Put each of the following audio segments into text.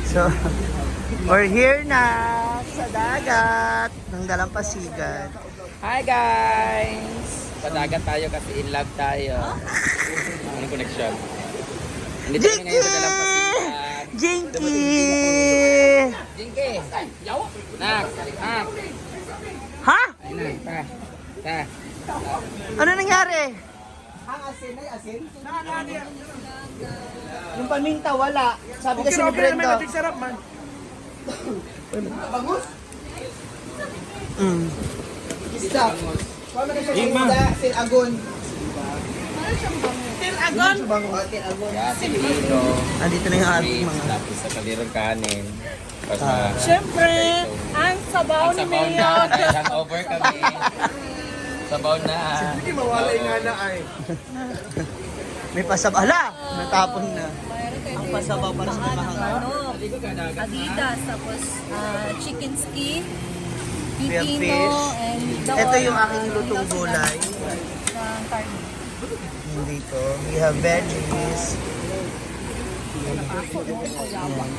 So, we're here na sa dagat ng Dalampasigan. Hi guys! Padagat tayo kasi in love tayo. Anong connection? Hindi tayo ngayon sa Dalampasigan. Jinky! Jinky! Nak! Nak! Ha? Ayun na, ta. Ano nangyari? Ang asin ay asin? Yung paminta wala. Sabi kasi ni Brenda. Sarap man. Bangus? Isda. Paano na siya isda? Sinagon. Sinagon? Sinagon. Pilipino. Andito na yung ating mga... Tapos sa kalirong kanin. Tapos Siyempre, ang sabaw ni Mayor. hangover kami. Sabaw na. Hindi mawalay nga na ay. May pasabaw. Hala! Natapon na. Ang pasabaw para sa mga Ano, Adidas, tapos chicken skin, Fair pipino, fish. and the Ito yung aking lutong gulay. ng karne. Dito, we have veggies.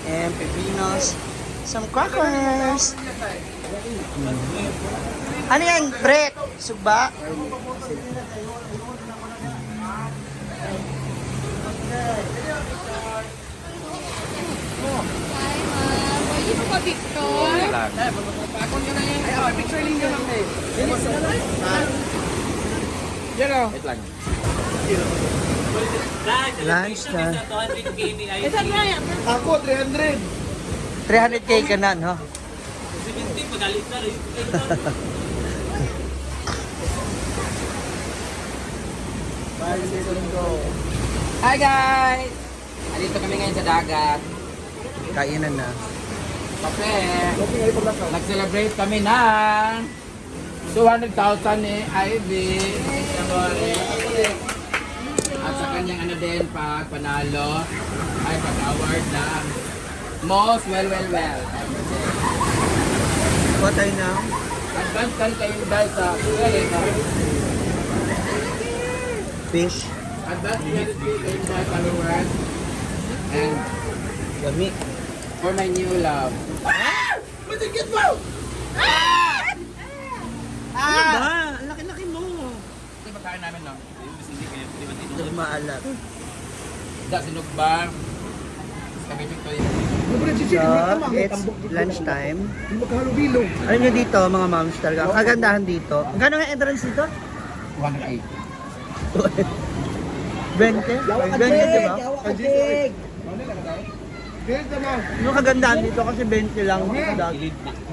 And pepinos. Some crackers. Ano yan? Bread? Sugba? Pwede mo pa, Victor? Picture ninyo lang eh. Wait lang. Lunch na. Ako, 300. 300k ka na, no? Hi guys! Andito kami ngayon sa dagat. Kainan na. Kape. Nag-celebrate kami ng 200,000 ni Ivy. At sa kanyang ano din, pag panalo, ay pag-award na most well. Kuha tayo na. Advance kan kayo dahil sa Fish. advance kayo dahil followers. And Gami. for my new love. Matigit mo! Ano ba? Ang laki-laki mo. Ito yung pagkain namin, no? Hindi maalat. Da, sinug ba? Kami ito yung... So, it's lunchtime. Hindi magkahalubilo. Ano nyo dito, mga moms talaga? Ang kagandahan dito. Ang gano'n nga entrance dito? 108. 20? 20, di ba? Kajig! Kaya naman. Yung kagandahan dito kasi 20 lang.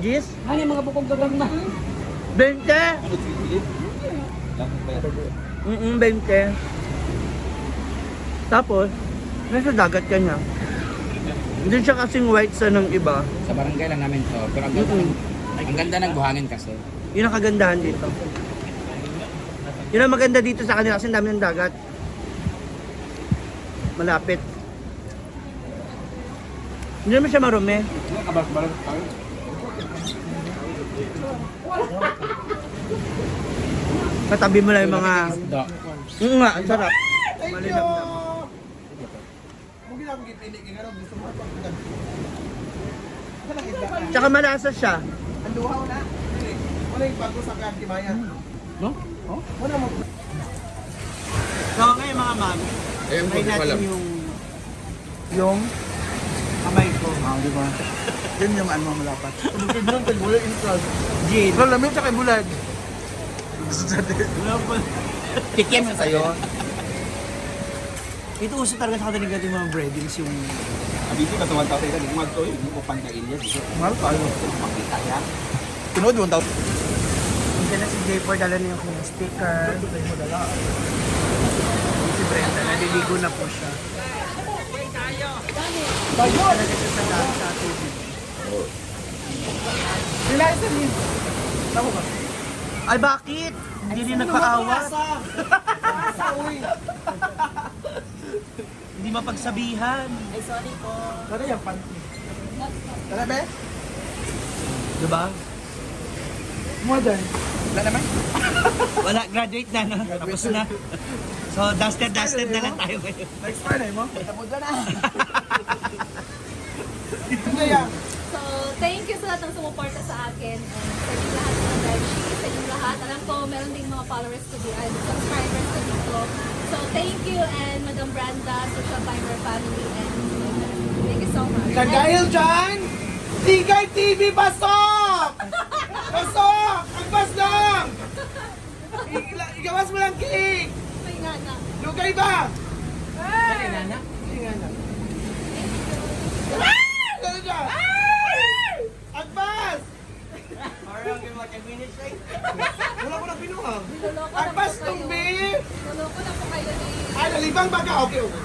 Gis? Ano yung mga bukong gagang na? 20? 20. Tapos, nasa dagat ka niya. Hindi siya kasing white sa ng iba. Sa barangay lang namin to. Pero ang ganda ng buhangin kasi. Yun ang kagandahan dito. Yun ang maganda dito sa kanila kasi ang dami ng dagat. Malapit. Hindi naman siya marumi. Katabi mo lang yung mga... Isda. Nga, ang sarap. Thank you! Huwag na akong gipili. Kaya nga gusto mo ito. Tsaka malasa siya. Ang luhaw na. Wala yung bago sa kantimaya. No? Wala mo. So ngayon mga mami, Ayun, try natin yung kamay ko. Di ba? Yun yung ano malapat. Tumutid nun kay Bulay Intral. Gin. Ito lamin siya kay Bulay. Tikim sa sa'yo. Ito uso talaga sa kanilang yung mga breadings yung... Abiti ka tuwan tao tayo ng mga toy, hindi ko pantayin yan. Mahal pa. Makita yan. Tinood mo tao. Hindi na si J4 dala niya yung sticker. Si Brenda, naliligo na po siya. Talaga siya sa lahat sa tubig. Realize niyo. Tama ba? Ay bakit? Hindi rin nagpaawa. Hindi mapagsabihan. Ay, sorry po. Ano yan? Panty. Tara be? Diba? Mo dyan. Wala naman. Wala, graduate na, no? Tapos na. So, dusted na lang tayo ngayon. Next Friday mo? Tapos na. So, thank you sa lahat ng sumuporta sa akin. And sa inyong lahat ng Reggie, sa inyong lahat. Alam ko, meron ding mga followers ko dito, and subscribers ko dito. So, thank you and Madam Brenda, Social Fiber Family, and thank you so much. Dahil dyan, Tigay TV, pasok! Pasok! Agpas lang! Igawas mo lang cake! May ngana. Lugay ba? Hey! Dahil dyan! Agpas! Wala ko na pinuhang. Niloloko na Agpas po kayo. tumbi! Niloloko na po kayo ni... Ay, nalibang baga. Okay, okay.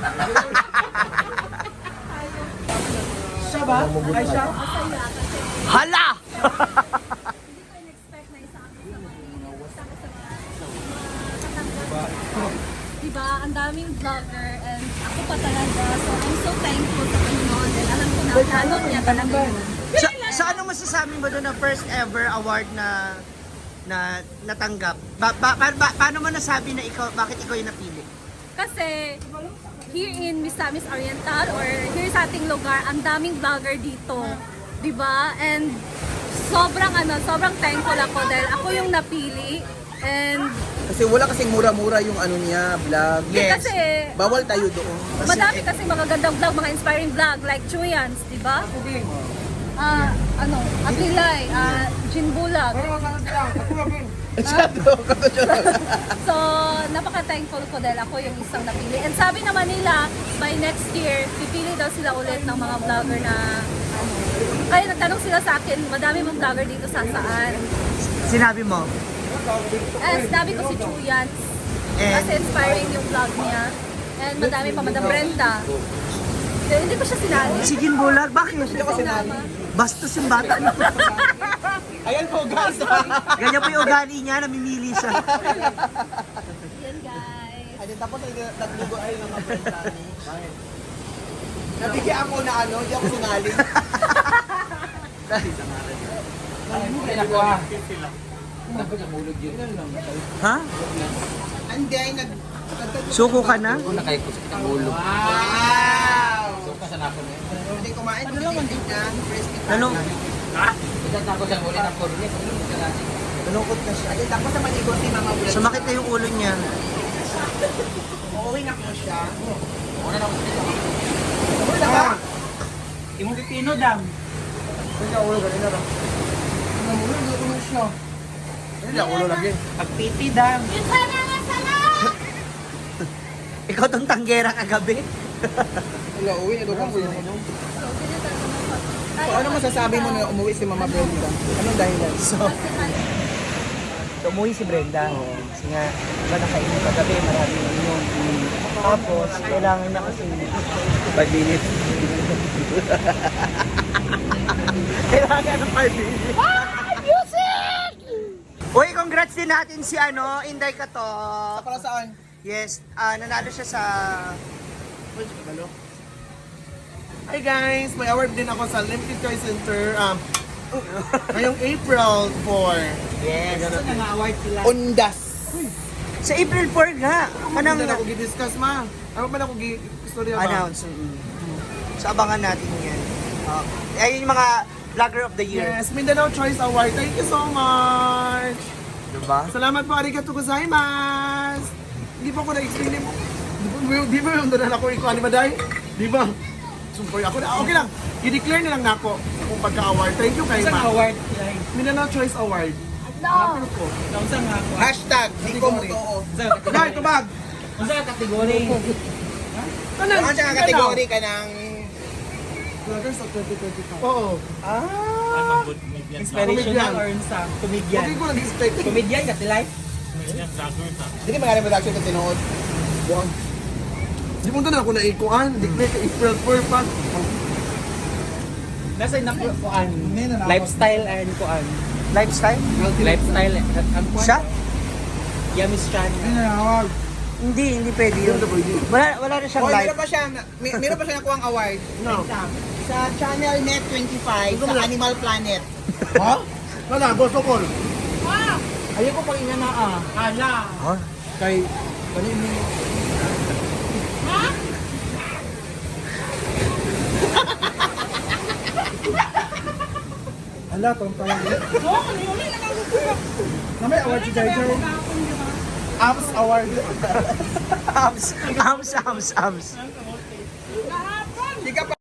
Siya ba? Ay, siya? Masaya kasi Hala! hindi ko in-expect na isa ako sa mga isa ako sa mga katanggap. Diba, ang daming vlogger and ako pa talaga. So, I'm so thankful sa Panginoon. And alam ko na, ano niya talaga yun. Sa ano masasabi mo doon na first ever award na natanggap? Paano mo nasabi na ikaw, bakit ikaw yung napili? Kasi here in Miss Oriental or here sa ating lugar, ang daming vlogger dito. 'Di ba? And sobrang thankful ako dahil ako yung napili. And Kasi wala kasing mura-mura yung ano niya, vlog. Yes. kasi Bawal tayo doon. madami kasi magagandang vlog, mga inspiring vlog like Chuyans, 'di ba? Apilay, Jinbulag. So, napaka-thankful ko dahil ako yung isang napili. And sabi naman nila, by next year, pipili daw sila ulit ng mga vlogger na kaya nagtanong sila sa akin, madami mong vlogger dito sa saan. Sinabi mo? Sinabi ko si Chuyans, And- kasi inspiring yung vlog niya. And madami pa, Madam Brenda. Pero hindi ko siya sinali. Si Ginbulag, bakit? Sinama. Bastos yung bata na. Ayan po, guys. Ganyan po yung ugali niya, namimili siya. Yan guys. Ay, tapos nagligo ay ng mga friends namin. Nabigyan ako na ano, hindi ako sinali. Ha? Hindi, Suko ka na? Ako na kayo ko sa kitang ulo. Wow! So, kasan ako na yun. Hindi kumain, hindi na. Ano? Ilan ako sa uli ng cornet. Malungkot na siya. Ay, tapos naman ikot si Mama Bulan. Sumakit na yung ulo niya. Uuwi na ko siya. Una na ako dito. Wala ka? Imong pipino dam. Hindi ako ulo kanina lang. Namulo, hindi ako na siya. Hindi ako ulo lagi. Pagpipi dam. Ikaw tong tanggera kagabi. Wala, uwi na doon ko yun. So, ano masasabi mo na umuwi si Mama Brenda? Anong dahilan? So, umuwi si Brenda. Kasi nga, iba nakainin kagabi, marami na yun. Tapos, kailangan niya kasi 5 minutes. Kailangan ng 5 minutes. Music! Uy, congrats din natin si Inday Katok. Para saan? Yes, nanalo siya sa... Hi guys! May award din ako sa Olympic Toy Center. Ngayong April 4. Yes. Undas! Sa April 4 nga. Ano na ako gi-discuss, ma? Ano ba na ako gi-istorya ba? Announce. So, abangan natin yan. Ayun yung mga Vlogger of the Year. Yes, Mindanao Choice Award. Thank you so much! Diba? Salamat po, arigatou gozaimasu! Hindi pa ako na-explain mo. Di ba yung doon ako ikaw, di ba, Day? Di ba? Sumpoy ako na. Okay lang. I-declare na lang na ako kung pagka-award. Thank you kay Ma. award? Mindanao Choice Award. No! Ko. Saan nga ako? Hashtag, di ko mo totoo. Day, tubag! Saan kategory? Ano siya kategory ka ng... Vloggers of 2025. Oo. Inspirational or sa Okay comedian? ko nag-expect. Comedian ka life? Hindi ka magaling production ka tinuod. Buwan. Di mo na ako naikuan. Declare ka April 4 pa. Nasa na kuan? Lifestyle and kuan. Lifestyle? Lifestyle. Ang kuan? Siya? Yeah, Miss Chan. Hindi pwede yun. Wala na siyang live. Meron pa siya nakuha ang award. No. Sa Channel Net 25 sa Animal Planet. Ha? Wala, boss ko call. Ayaw ko pang inanaa. Ala. Huh? Kay kanino? Hala, tong tawag eh. Na may award si Jai Jai. Abs award. Ams. Di ka pa